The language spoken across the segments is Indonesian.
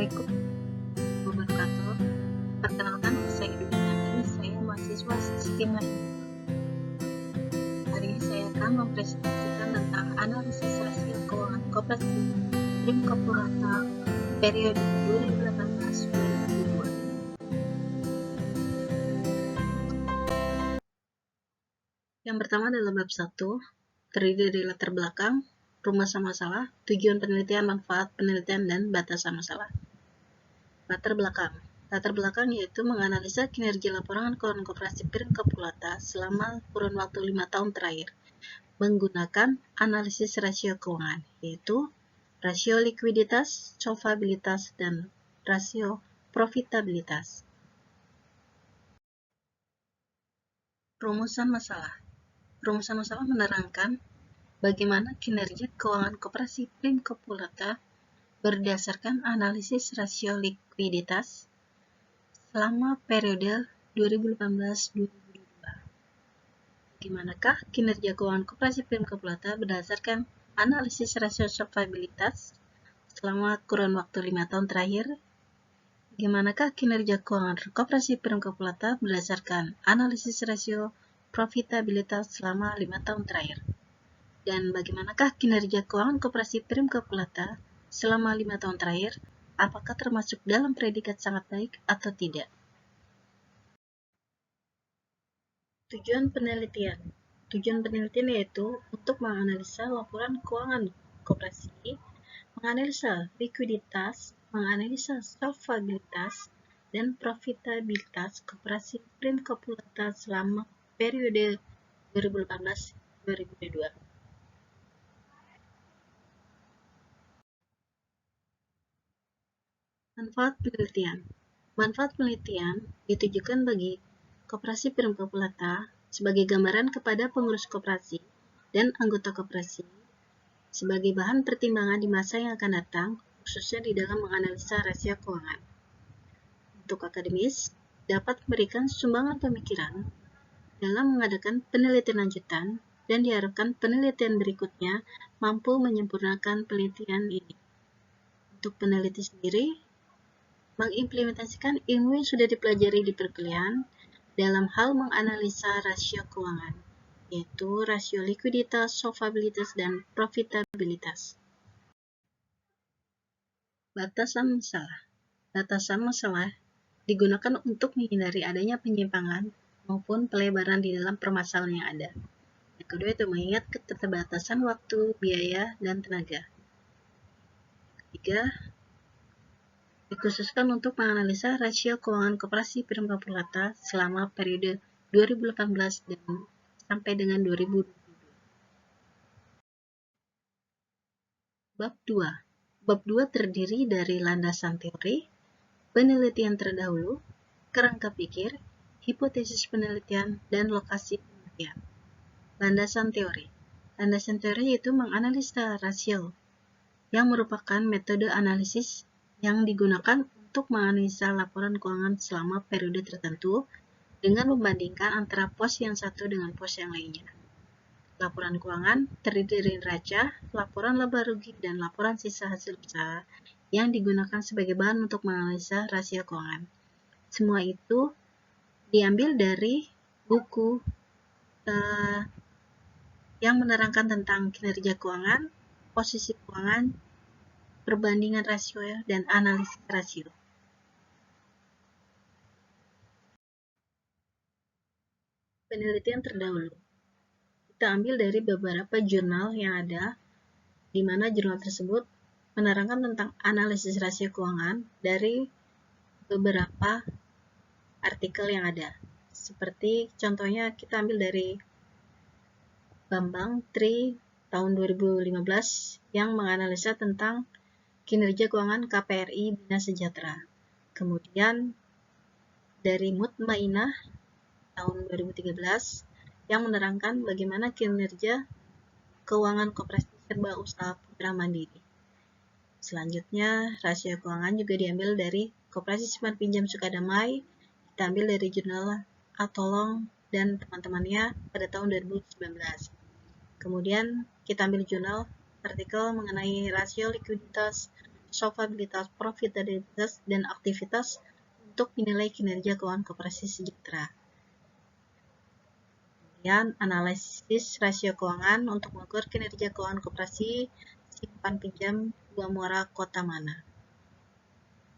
Assalamualaikum warahmatullahi wabarakatuh. Perkenalkan, saya Dwi, saya mahasiswa Sistema. Hari ini saya akan mempresentasikan tentang analisis rasio keuangan koperasi Primkopo Rata periode 2018-2022. Yang pertama adalah bab 1, terdiri dari latar belakang, rumus masalah, tujuan penelitian, manfaat penelitian, dan batasan masalah. Latar belakang yaitu menganalisa kinerja laporan keuangan koperasi Primkopo Rata selama kurun waktu 5 tahun terakhir menggunakan analisis rasio keuangan, yaitu rasio likuiditas, solvabilitas, dan rasio profitabilitas. Rumusan masalah menerangkan bagaimana kinerja keuangan koperasi Primkopo Rata berdasarkan analisis rasio likuiditas selama periode 2018-2022. Bagaimanakah kinerja keuangan koperasi Primkopo Rata berdasarkan analisis rasio solvabilitas selama kurun waktu 5 tahun terakhir? Bagaimanakah kinerja keuangan koperasi Primkopo Rata berdasarkan analisis rasio profitabilitas selama 5 tahun terakhir? Dan bagaimanakah kinerja keuangan koperasi Primkopo Rata selama 5 tahun terakhir? Apakah termasuk dalam predikat sangat baik atau tidak? Tujuan penelitian yaitu untuk menganalisa laporan keuangan koperasi, menganalisa likuiditas, menganalisa solvabilitas, dan profitabilitas koperasi Primkopo Rata selama periode 2018-2022. Manfaat penelitian ditujukan bagi koperasi Primkopo Rata sebagai gambaran kepada pengurus koperasi dan anggota koperasi sebagai bahan pertimbangan di masa yang akan datang, khususnya di dalam menganalisa rasio keuangan. Untuk akademis, dapat memberikan sumbangan pemikiran dalam mengadakan penelitian lanjutan, dan diharapkan penelitian berikutnya mampu menyempurnakan penelitian ini. Untuk peneliti sendiri, mengimplementasikan ilmu yang sudah dipelajari di perkuliahan dalam hal menganalisa rasio keuangan, yaitu rasio likuiditas, solvabilitas, dan profitabilitas. Batasan masalah digunakan untuk menghindari adanya penyimpangan maupun pelebaran di dalam permasalahan yang ada. Yang kedua itu mengingat keterbatasan waktu, biaya, dan tenaga. Ketiga, dikhususkan untuk menganalisa rasio keuangan koperasi Primkopo Rata selama periode 2018 dan sampai dengan 2022. Bab 2 terdiri dari landasan teori, penelitian terdahulu, kerangka pikir, hipotesis penelitian, dan lokasi penelitian. Landasan teori yaitu menganalisa rasio, yang merupakan metode analisis yang digunakan untuk menganalisa laporan keuangan selama periode tertentu dengan membandingkan antara pos yang satu dengan pos yang lainnya. Laporan keuangan terdiri dari neraca, laporan laba rugi, dan laporan sisa hasil usaha yang digunakan sebagai bahan untuk menganalisa rasio keuangan. Semua itu diambil dari buku yang menerangkan tentang kinerja keuangan, posisi keuangan, perbandingan rasio, dan analisis rasio. Penelitian terdahulu kita ambil dari beberapa jurnal yang ada, di mana jurnal tersebut menerangkan tentang analisis rasio keuangan dari beberapa artikel yang ada. Seperti contohnya kita ambil dari Bambang Tri tahun 2015 yang menganalisa tentang kinerja keuangan KPRI Bina Sejahtera. Kemudian dari Mutmainah tahun 2013 yang menerangkan bagaimana kinerja keuangan koperasi serba usaha putra mandiri. Selanjutnya, rasio keuangan juga diambil dari Koperasi Simpan Pinjam Sukadamai, kita ambil dari jurnal Atolong dan teman-temannya pada tahun 2019. Kemudian kita ambil jurnal artikel mengenai rasio likuiditas, solvabilitas, profitabilitas, dan aktivitas untuk menilai kinerja keuangan koperasi sejahtera. Kemudian, analisis rasio keuangan untuk mengukur kinerja keuangan koperasi simpan pinjam Gua Muara Kota Mana.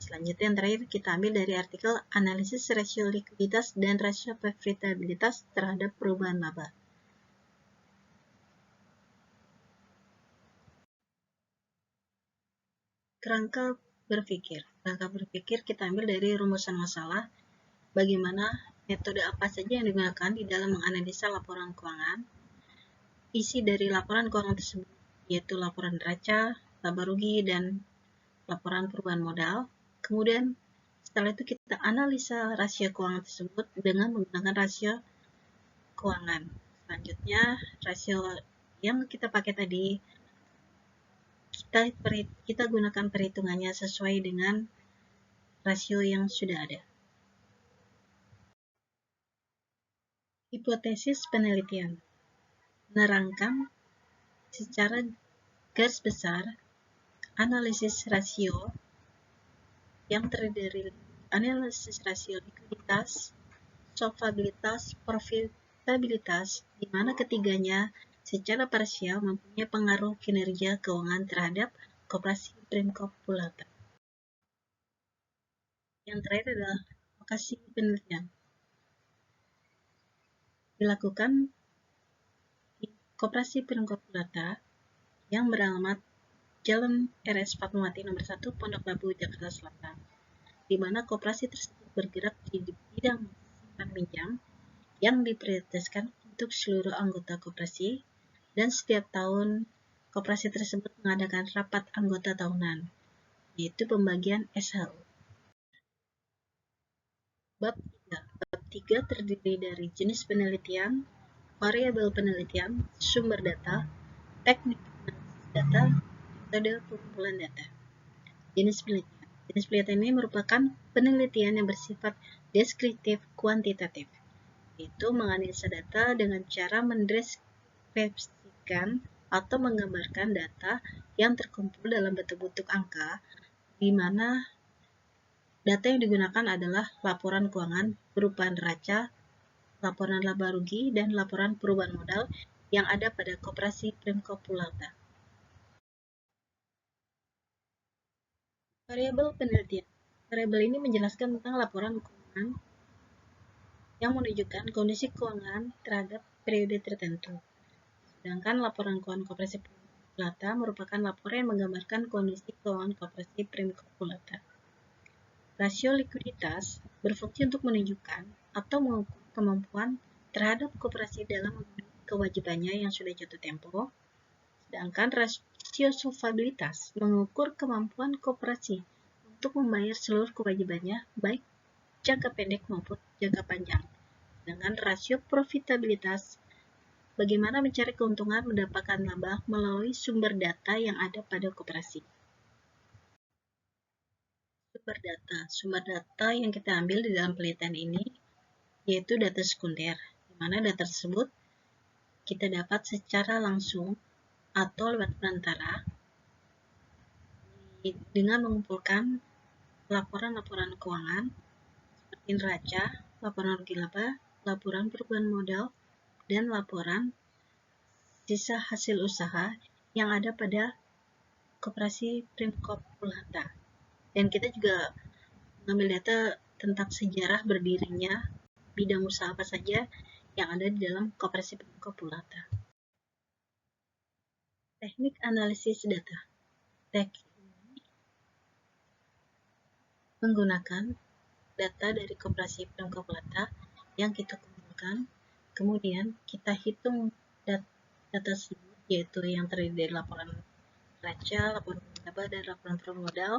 Selanjutnya yang terakhir kita ambil dari artikel analisis rasio likuiditas dan rasio profitabilitas terhadap perubahan laba. Kerangka berpikir. Kerangka berpikir kita ambil dari rumusan masalah, bagaimana metode apa saja yang digunakan di dalam menganalisa laporan keuangan. Isi dari laporan keuangan tersebut yaitu laporan neraca, laba rugi, dan laporan perubahan modal. Kemudian setelah itu kita analisa rasio keuangan tersebut dengan menggunakan rasio keuangan. Selanjutnya rasio yang kita pakai tadi kita gunakan perhitungannya sesuai dengan rasio yang sudah ada. Hipotesis penelitian menerangkan secara garis besar analisis rasio yang terdiri dari analisis rasio likuiditas, solvabilitas, profitabilitas, di mana ketiganya secara parsial mempunyai pengaruh kinerja keuangan terhadap koperasi Primkopulata. Yang terakhir adalah lokasi penelitian. Dilakukan di Koperasi Primkopulata yang beralamat Jalan RS Fatmawati nomor 1 Pondok Labu, Jakarta Selatan, di mana koperasi tersebut bergerak di bidang simpan pinjam yang diprioritaskan untuk seluruh anggota koperasi, dan setiap tahun koperasi tersebut mengadakan rapat anggota tahunan, yaitu pembagian SHU. Bab 3. Bab 3 terdiri dari jenis penelitian, variabel penelitian, sumber data, teknik analisis data, metode pengumpulan data. Jenis penelitian. Jenis penelitian ini merupakan penelitian yang bersifat deskriptif kuantitatif, yaitu menganalisa data dengan cara mendeskripsikan atau menggambarkan data yang terkumpul dalam bentuk-bentuk angka, di mana data yang digunakan adalah laporan keuangan berupa neraca, laporan laba rugi, dan laporan perubahan modal yang ada pada koperasi Primkopulata. Variabel penelitian. Variabel ini menjelaskan tentang laporan keuangan yang menunjukkan kondisi keuangan terhadap periode tertentu. Sedangkan laporan keuangan koperasi Primkopulata merupakan laporan yang menggambarkan kondisi keuangan koperasi Primkopulata. Rasio likuiditas berfungsi untuk menunjukkan atau mengukur kemampuan terhadap koperasi dalam memenuhi kewajibannya yang sudah jatuh tempo, sedangkan rasio solvabilitas mengukur kemampuan koperasi untuk membayar seluruh kewajibannya baik jangka pendek maupun jangka panjang. Dengan rasio profitabilitas, bagaimana mencari keuntungan mendapatkan laba melalui sumber data yang ada pada koperasi. Sumber data yang kita ambil di dalam penelitian ini yaitu data sekunder, di mana data tersebut kita dapat secara langsung atau lewat perantara dengan mengumpulkan laporan-laporan keuangan seperti neraca, laporan rugi laba, laporan perubahan modal, dan laporan sisa hasil usaha yang ada pada koperasi Primkopulata. Dan kita juga mengambil data tentang sejarah berdirinya bidang usaha apa saja yang ada di dalam koperasi Primkopulata. Teknik analisis data. Teknik ini menggunakan data dari koperasi Primkopulata yang kita kumpulkan, kemudian kita hitung data tersebut, yaitu yang terdiri dari laporan neraca, laporan laba, dan laporan perubahan modal,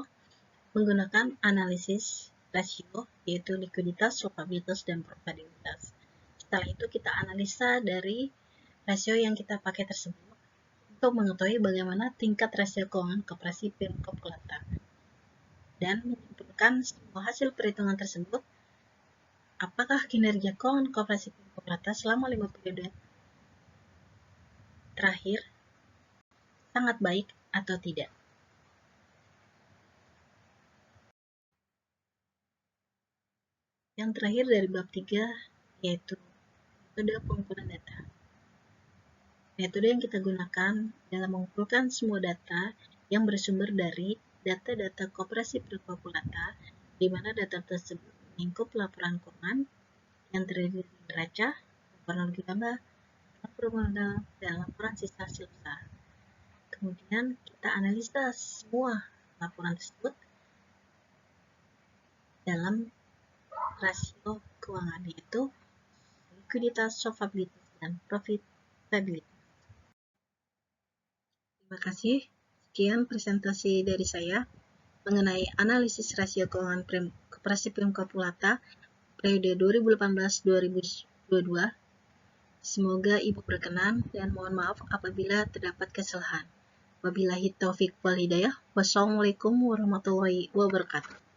menggunakan analisis rasio, yaitu likuiditas, solvabilitas, dan profitabilitas. Setelah itu kita analisa dari rasio yang kita pakai tersebut untuk mengetahui bagaimana tingkat rasio keuangan koperasi Primkopulata, dan menyimpulkan semua hasil perhitungan tersebut apakah kinerja keuangan koperasi Primkopulata selama 5 periode terakhir sangat baik atau tidak. Yang terakhir dari bab 3 yaitu metode pengumpulan data. Metode yang kita gunakan dalam mengumpulkan semua data yang bersumber dari data-data koperasi perkalkulata, di mana data tersebut melingkup laporan keuangan yang terdiri dari neraca, laporan laba, laporan modal, dan laporan sisa hasil usaha. Kemudian kita analisa semua laporan tersebut dalam rasio keuangan, yaitu likuiditas, solvabilitas, dan profitabilitas. Terima kasih. Sekian presentasi dari saya mengenai analisis rasio keuangan koperasi perkalkulata periode 2018-2022. Semoga Ibu berkenan dan mohon maaf apabila terdapat kesalahan. Wabillahi taufiq wal hidayah. Wassalamualaikum warahmatullahi wabarakatuh.